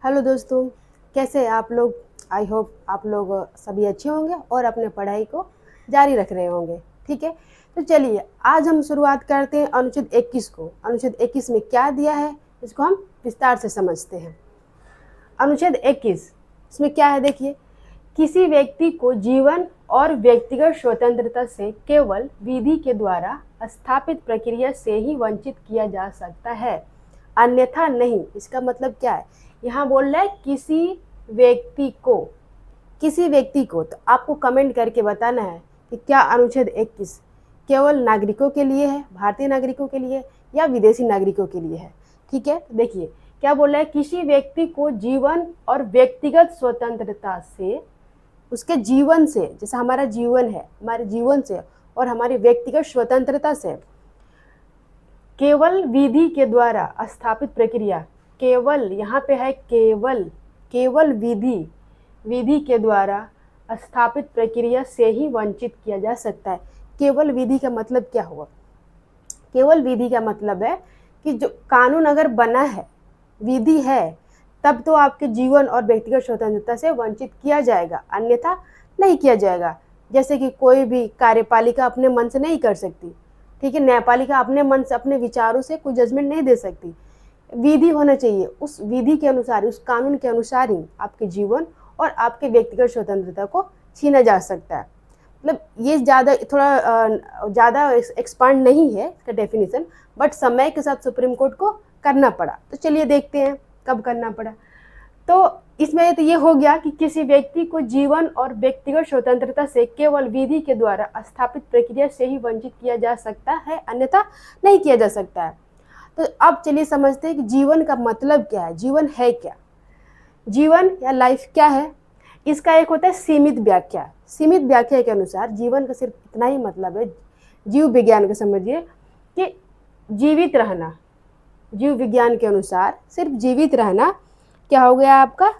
Hello दोस्तों, कैसे हैं आप लोग। आई होप आप लोग सभी अच्छे होंगे और अपने पढ़ाई को जारी रख रहे होंगे। ठीक है, तो चलिए आज हम शुरुआत करते हैं अनुच्छेद 21 को। अनुच्छेद 21 में क्या दिया है इसको हम विस्तार से समझते हैं। अनुच्छेद 21 इसमें क्या है देखिए, किसी व्यक्ति को जीवन और व्यक्तिगत स्वतंत्रता से केवल विधि के द्वारा स्थापित प्रक्रिया से ही वंचित किया जा सकता है, अन्यथा नहीं। इसका मतलब क्या है, यहाँ बोल रहा है व्यक्ति को किसी व्यक्ति को। तो आपको कमेंट करके बताना है कि क्या अनुच्छेद 21 केवल नागरिकों के लिए है, भारतीय नागरिकों के लिए या विदेशी नागरिकों के लिए है। ठीक है, तो देखिए क्या बोल रहा है, किसी व्यक्ति को जीवन और व्यक्तिगत स्वतंत्रता से, उसके जीवन से, जैसे हमारा जीवन है, हमारे जीवन से और हमारी व्यक्तिगत स्वतंत्रता से केवल विधि के द्वारा स्थापित प्रक्रिया, केवल यहाँ पे है केवल, केवल विधि के द्वारा स्थापित प्रक्रिया से ही वंचित किया जा सकता है। केवल विधि का मतलब क्या हुआ, केवल विधि का मतलब है कि जो कानून अगर बना है, विधि है, तब तो आपके जीवन और व्यक्तिगत स्वतंत्रता से वंचित किया जाएगा, अन्यथा नहीं किया जाएगा। जैसे कि कोई भी कार्यपालिका अपने मन से नहीं कर सकती, ठीक है, न्यायपालिका अपने मन से, अपने विचारों से कोई जजमेंट नहीं दे सकती। विधि होना चाहिए, उस विधि के अनुसार, उस कानून के अनुसार ही आपके जीवन और आपके व्यक्तिगत स्वतंत्रता को छीना जा सकता है। मतलब ये ज़्यादा एक्सपांड नहीं है इसका डेफिनेशन, बट समय के साथ सुप्रीम कोर्ट को करना पड़ा। तो चलिए देखते हैं कब करना पड़ा। तो इसमें तो ये हो गया कि किसी व्यक्ति को जीवन और व्यक्तिगत स्वतंत्रता से केवल विधि के द्वारा स्थापित प्रक्रिया से ही वंचित किया जा सकता है, अन्यथा नहीं किया जा सकता है। तो अब चलिए समझते हैं कि जीवन का मतलब क्या है, जीवन है क्या, जीवन या लाइफ क्या है। इसका एक होता है सीमित व्याख्या। सीमित व्याख्या के अनुसार जीवन का सिर्फ इतना ही मतलब है, जीव विज्ञान को समझिए कि जीवित रहना। जीव विज्ञान के अनुसार सिर्फ जीवित रहना क्या हो गया आपका,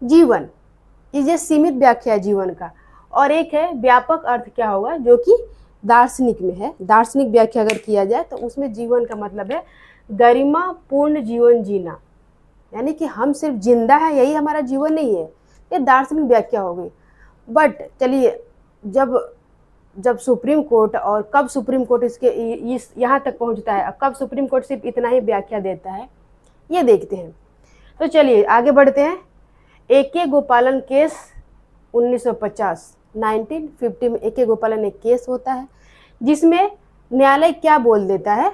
जीवन। ये सीमित व्याख्या है जीवन का। और एक है व्यापक अर्थ, क्या होगा, जो कि दार्शनिक में है। दार्शनिक व्याख्या अगर किया जाए तो उसमें जीवन का मतलब है गरिमा पूर्ण जीवन जीना, यानी कि हम सिर्फ जिंदा है यही हमारा जीवन नहीं है। ये दार्शनिक व्याख्या हो गई। बट चलिए, जब जब सुप्रीम कोर्ट, और कब सुप्रीम कोर्ट इसके इस यहाँ तक पहुँचता है, कब सुप्रीम कोर्ट सिर्फ इतना ही व्याख्या देता है, ये देखते हैं। तो चलिए आगे बढ़ते हैं। AK गोपालन केस 1950 1950 में AK गोपालन एक केस होता है जिसमें न्यायालय क्या बोल देता है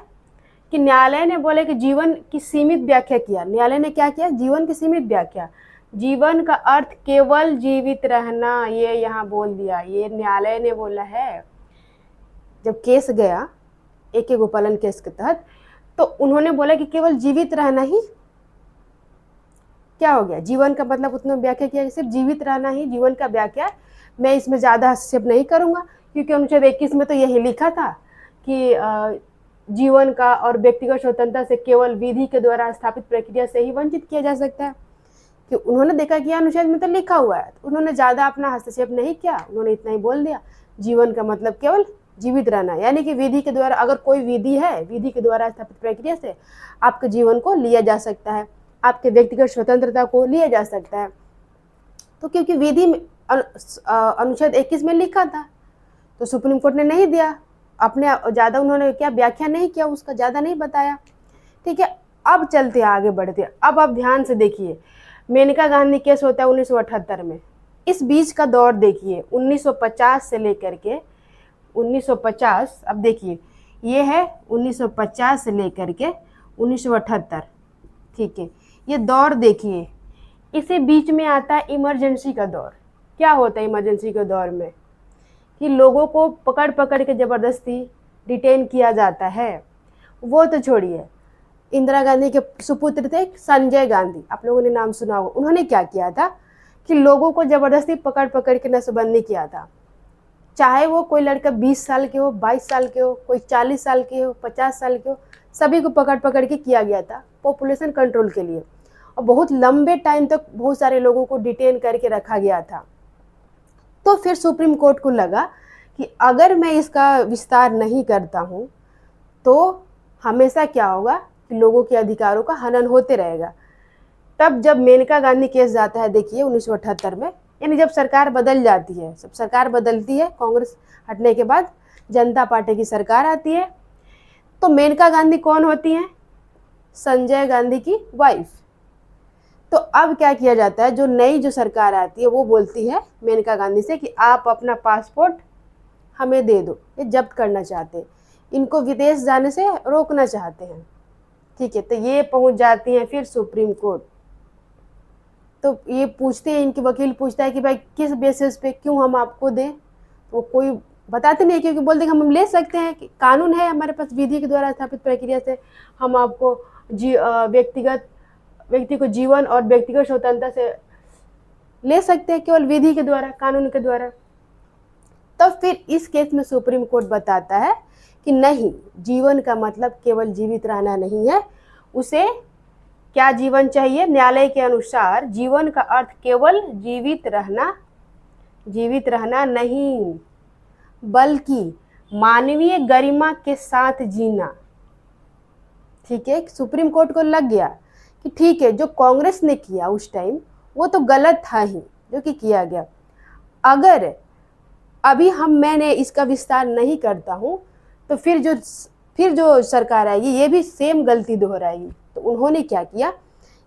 कि न्यायालय ने बोले कि जीवन की सीमित व्याख्या किया। न्यायालय ने क्या किया, जीवन की सीमित व्याख्या। जीवन का अर्थ केवल जीवित रहना, ये यहाँ बोल दिया, ये न्यायालय ने बोला है। जब केस गया AK गोपालन केस के तहत, तो उन्होंने बोला कि केवल जीवित रहना ही क्या हो गया, जीवन का मतलब उतना व्याख्या किया कि सिर्फ जीवित रहना ही जीवन का व्याख्या। मैं इसमें ज़्यादा हस्तक्षेप नहीं करूँगा, क्योंकि अनुच्छेद 21 में तो यही लिखा था कि जीवन का और व्यक्तिगत स्वतंत्रता से केवल विधि के द्वारा स्थापित प्रक्रिया से ही वंचित किया जा सकता है। कि उन्होंने देखा कि अनुच्छेद में तो लिखा हुआ है, तो उन्होंने ज़्यादा अपना हस्तक्षेप नहीं किया, उन्होंने इतना ही बोल दिया, जीवन का मतलब केवल जीवित रहना, यानी कि विधि के द्वारा, अगर कोई विधि है, विधि के द्वारा स्थापित प्रक्रिया से आपके जीवन को लिया जा सकता है, आपके व्यक्तिगत स्वतंत्रता को लिया जा सकता है। तो क्योंकि विधि में अनुच्छेद 21 में लिखा था, तो सुप्रीम कोर्ट ने नहीं दिया, अपने ज़्यादा उन्होंने क्या व्याख्या नहीं किया, उसका ज़्यादा नहीं बताया। ठीक है, अब चलते आगे बढ़ते। अब आप ध्यान से देखिए, मेनका गांधी केस होता है 1978 में। इस बीच का दौर देखिए, 1950 से लेकर के 1950, अब देखिए ये है 1950 से लेकर के 1978। ठीक है, ये दौर देखिए, इसे बीच में आता है इमरजेंसी का दौर। क्या होता है इमरजेंसी के दौर में, कि लोगों को पकड़ पकड़ के ज़बरदस्ती डिटेन किया जाता है। वो तो छोड़िए, इंदिरा गांधी के सुपुत्र थे संजय गांधी, आप लोगों ने नाम सुना होगा। उन्होंने क्या किया था कि लोगों को ज़बरदस्ती पकड़ पकड़ के नसबंदी किया था। चाहे वो कोई लड़का 20 साल के हो, 22 साल के हो, कोई 40 साल के हो, 50 साल के हो, सभी को पकड़ पकड़ के किया गया था पॉपुलेशन कंट्रोल के लिए। और बहुत लंबे टाइम तक बहुत सारे लोगों को डिटेन करके रखा गया था। तो फिर सुप्रीम कोर्ट को लगा कि अगर मैं इसका विस्तार नहीं करता हूँ तो हमेशा क्या होगा कि लोगों के अधिकारों का हनन होते रहेगा। तब जब मेनका गांधी केस जाता है, देखिए 1978 में, यानी जब सरकार बदल जाती है, सब सरकार बदलती है, कांग्रेस हटने के बाद जनता पार्टी की सरकार आती है, तो मेनका गांधी कौन होती हैं? संजय गांधी की वाइफ। तो अब क्या किया जाता है, जो नई जो सरकार आती है वो बोलती है मेनका गांधी से कि आप अपना पासपोर्ट हमें दे दो, ये जब्त करना चाहते हैं, इनको विदेश जाने से रोकना चाहते हैं। ठीक है, तो ये पहुंच जाती हैं फिर सुप्रीम कोर्ट। तो ये पूछते हैं, इनके वकील पूछता है कि भाई किस बेसिस पे, क्यों हम आपको दें? तो कोई बताते नहीं, क्योंकि बोलते हैं हम ले सकते हैं, कि कानून है हमारे पास, विधि के द्वारा स्थापित प्रक्रिया से हम आपको व्यक्ति को जीवन और व्यक्तिगत स्वतंत्रता से ले सकते हैं, केवल विधि के द्वारा, कानून के द्वारा। तब फिर इस केस में सुप्रीम कोर्ट बताता है कि नहीं, जीवन का मतलब केवल जीवित रहना नहीं है, उसे क्या जीवन चाहिए? न्यायालय के अनुसार जीवन का अर्थ केवल जीवित रहना नहीं, बल्कि मानवीय गरिमा के साथ जीना। ठीक है, सुप्रीम कोर्ट को लग गया कि ठीक है, जो कांग्रेस ने किया उस टाइम वो तो गलत था ही, जो कि किया गया। अगर अभी मैंने इसका विस्तार नहीं करता हूँ तो फिर जो सरकार आएगी ये भी सेम गलती दोहराएगी। तो उन्होंने क्या किया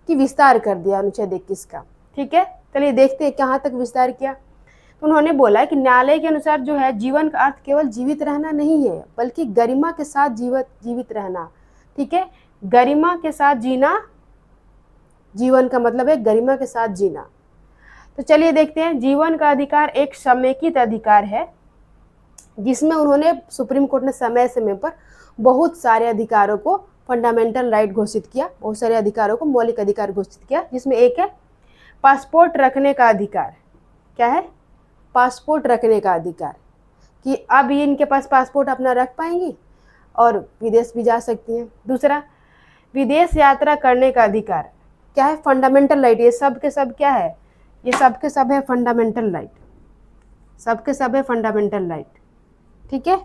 कि विस्तार कर दिया अनुच्छेद 21 का। ठीक है, चलिए देखते हैं कहाँ तक विस्तार किया। तो उन्होंने बोला कि न्यायालय के अनुसार जो है, जीवन का अर्थ केवल जीवित रहना नहीं है, बल्कि गरिमा के साथ जीवित रहना। ठीक है, गरिमा के साथ जीना, जीवन का मतलब है गरिमा के साथ जीना। तो चलिए देखते हैं, जीवन का अधिकार एक समेकित अधिकार है, जिसमें उन्होंने, सुप्रीम कोर्ट ने समय समय पर बहुत सारे अधिकारों को फंडामेंटल राइट घोषित किया, बहुत सारे अधिकारों को मौलिक अधिकार घोषित किया, जिसमें एक है पासपोर्ट रखने का अधिकार। क्या है? पासपोर्ट रखने का अधिकार, कि अब ये इनके पास पासपोर्ट अपना रख पाएंगी और विदेश भी जा सकती हैं। दूसरा, विदेश यात्रा करने का अधिकार। क्या है? Fundamental right. ये सब के सब क्या है? ये सब के सब है फंडामेंटल राइट, सब के सब है फंडामेंटल राइट। ठीक है,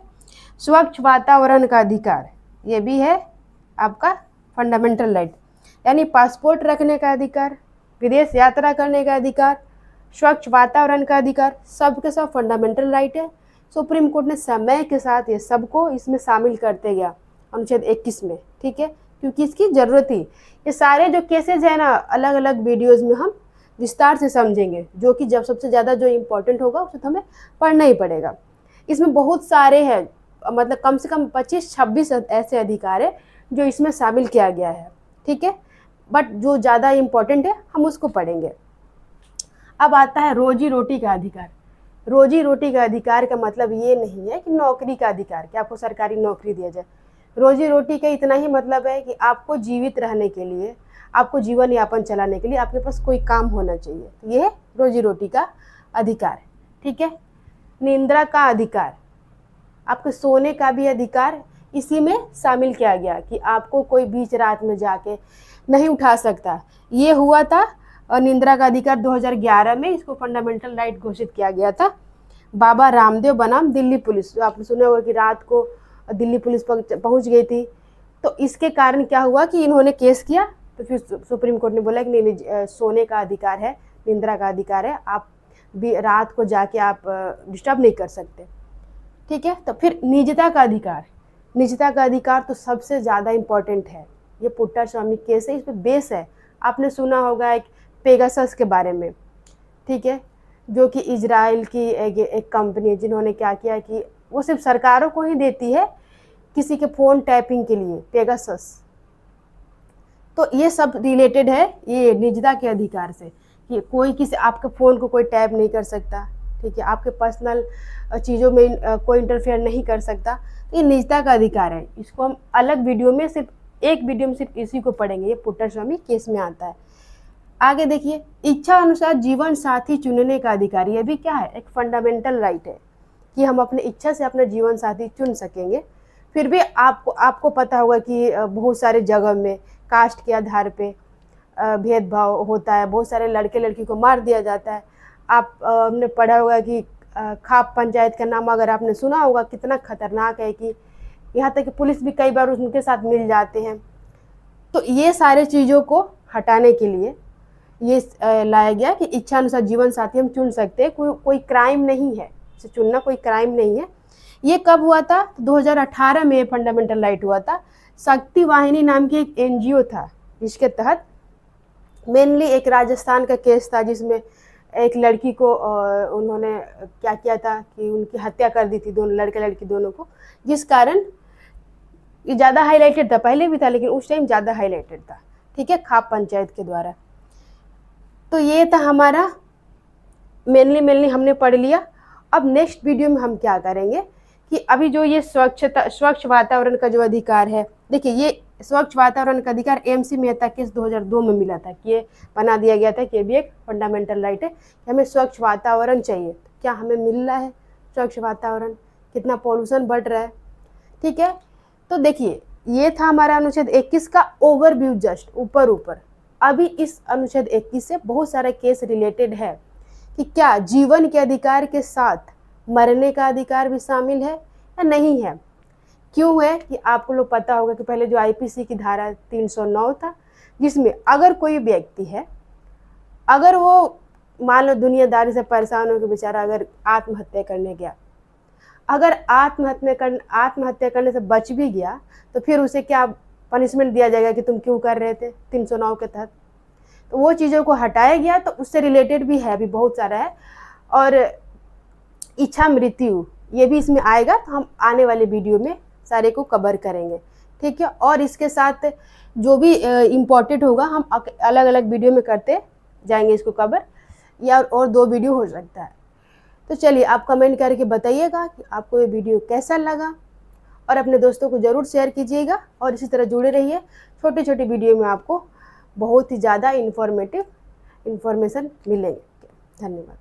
स्वच्छ वातावरण का अधिकार, ये भी है आपका फंडामेंटल राइट। यानी पासपोर्ट रखने का अधिकार, विदेश यात्रा करने का अधिकार, स्वच्छ वातावरण का अधिकार, सब के सब फंडामेंटल राइट है। सुप्रीम कोर्ट ने समय के साथ ये सबको इसमें शामिल करते गया अनुच्छेद 21 में। ठीक है, क्योंकि इसकी ज़रूरत थी। ये सारे जो केसेज है ना, अलग अलग वीडियोज़ में हम विस्तार से समझेंगे, जो कि जब सबसे ज़्यादा जो इम्पोर्टेंट होगा उसे तो हमें पढ़ना ही पड़ेगा। इसमें बहुत सारे हैं, मतलब कम से कम 25-26 ऐसे अधिकार है जो इसमें शामिल किया गया है। ठीक है, बट जो ज़्यादा इम्पोर्टेंट है हम उसको पढ़ेंगे। अब आता है रोजी रोटी का अधिकार। रोजी रोटी का अधिकार का मतलब ये नहीं है कि नौकरी का अधिकार, कि आपको सरकारी नौकरी दिया जाए। रोजी रोटी का इतना ही मतलब है कि आपको जीवित रहने के लिए, आपको जीवन यापन चलाने के लिए आपके पास कोई काम होना चाहिए। तो ये है रोजी रोटी का अधिकार। ठीक है, निंद्रा का अधिकार, आपके सोने का भी अधिकार इसी में शामिल किया गया, कि आपको कोई बीच रात में जाके नहीं उठा सकता। ये हुआ था निंद्रा का अधिकार 2011 में, इसको फंडामेंटल राइट घोषित किया गया था। बाबा रामदेव बनाम दिल्ली पुलिस, जो आपने सुना होगा कि रात को दिल्ली पुलिस पहुंच गई थी। तो इसके कारण क्या हुआ कि इन्होंने केस किया, तो फिर सुप्रीम कोर्ट ने बोला कि नहीं, सोने का अधिकार है, निंद्रा का अधिकार है, आप भी रात को जाके आप डिस्टर्ब नहीं कर सकते। ठीक है, तो फिर निजता का अधिकार। निजता का अधिकार तो सबसे ज़्यादा इम्पोर्टेंट है। ये पुट्टास्वामी केस है, इस पर बेस है। आपने सुना होगा एक पेगासस के बारे में। ठीक है, जो कि इजराइल की एक कंपनी है, जिन्होंने क्या किया कि वो सिर्फ सरकारों को ही देती है किसी के फ़ोन टैपिंग के लिए, पेगासस। तो ये सब रिलेटेड है ये निजता के अधिकार से, कि कोई किसी आपके फ़ोन को कोई टैप नहीं कर सकता। ठीक है, आपके पर्सनल चीज़ों में कोई इंटरफेयर नहीं कर सकता। तो ये निजता का अधिकार है। इसको हम अलग वीडियो में, सिर्फ एक वीडियो में सिर्फ इसी को पढ़ेंगे। ये पुट्टास्वामी केस में आता है। आगे देखिए, इच्छा अनुसार जीवन साथी चुनने का अधिकार। ये भी क्या है? एक फंडामेंटल राइट है, कि हम अपने इच्छा से अपना जीवन साथी चुन सकेंगे। फिर भी आपको पता होगा कि बहुत सारे जगह में कास्ट के आधार पे भेदभाव होता है, बहुत सारे लड़के लड़की को मार दिया जाता है। आपने पढ़ा होगा कि खाप पंचायत का नाम अगर आपने सुना होगा, कितना खतरनाक है, कि यहाँ तक कि पुलिस भी कई बार उनके साथ मिल जाते हैं। तो ये सारे चीज़ों को हटाने के लिए ये लाया गया कि इच्छा अनुसार जीवन साथी हम चुन सकते हैं, कोई क्राइम नहीं है, इसे चुनना कोई क्राइम नहीं है। ये कब हुआ था? 2018 में फंडामेंटल राइट हुआ था। शक्ति वाहिनी नाम की एक एनजीओ था, जिसके तहत मेनली एक राजस्थान का केस था, जिसमें एक लड़की को उन्होंने क्या किया था कि उनकी हत्या कर दी थी, दोनों लड़के लड़की दोनों को, जिस कारण ये ज़्यादा हाईलाइटेड था, पहले भी था लेकिन उस टाइम ज़्यादा हाईलाइटेड था, ठीक है, खाप पंचायत के द्वारा। तो ये था हमारा मेनली हमने पढ़ लिया। अब नेक्स्ट वीडियो में हम क्या करेंगे कि अभी जो ये स्वच्छ वातावरण का जो अधिकार है, देखिए ये स्वच्छ वातावरण का अधिकार एमसी मेहता केस 2002 में मिला था कि ये बना दिया गया था कि ये भी एक फंडामेंटल राइट है कि हमें स्वच्छ वातावरण चाहिए। क्या हमें मिल रहा है स्वच्छ वातावरण? कितना पॉल्यूशन बढ़ रहा है, ठीक है। तो देखिए ये था हमारा अनुच्छेद 21 का ओवरव्यू, जस्ट ऊपर। अभी इस अनुच्छेद 21 से बहुत सारे केस रिलेटेड है कि क्या जीवन के अधिकार के साथ मरने का अधिकार भी शामिल है या नहीं है। क्यों है कि आपको लोग पता होगा कि पहले जो आईपीसी की धारा 309 था, जिसमें अगर कोई व्यक्ति है, अगर वो मान लो दुनियादारी से परेशान होकर बेचारा अगर आत्महत्या करने गया, अगर आत्महत्या करने से बच भी गया तो फिर उसे क्या पनिशमेंट दिया जाएगा कि तुम क्यों कर रहे थे 309 के तहत। तो वो चीज़ों को हटाया गया, तो उससे रिलेटेड भी है, अभी बहुत सारा है। और इच्छा मृत्यु ये भी इसमें आएगा, तो हम आने वाले वीडियो में सारे को कवर करेंगे, ठीक है। और इसके साथ जो भी इम्पोर्टेंट होगा हम अलग अलग वीडियो में करते जाएंगे इसको कवर, या और 2 वीडियो हो सकता है। तो चलिए आप कमेंट करके बताइएगा कि आपको ये वीडियो कैसा लगा, और अपने दोस्तों को ज़रूर शेयर कीजिएगा, और इसी तरह जुड़े रहिए। छोटे छोटे वीडियो में आपको बहुत ही ज़्यादा इन्फॉर्मेशन मिलेंगे। धन्यवाद।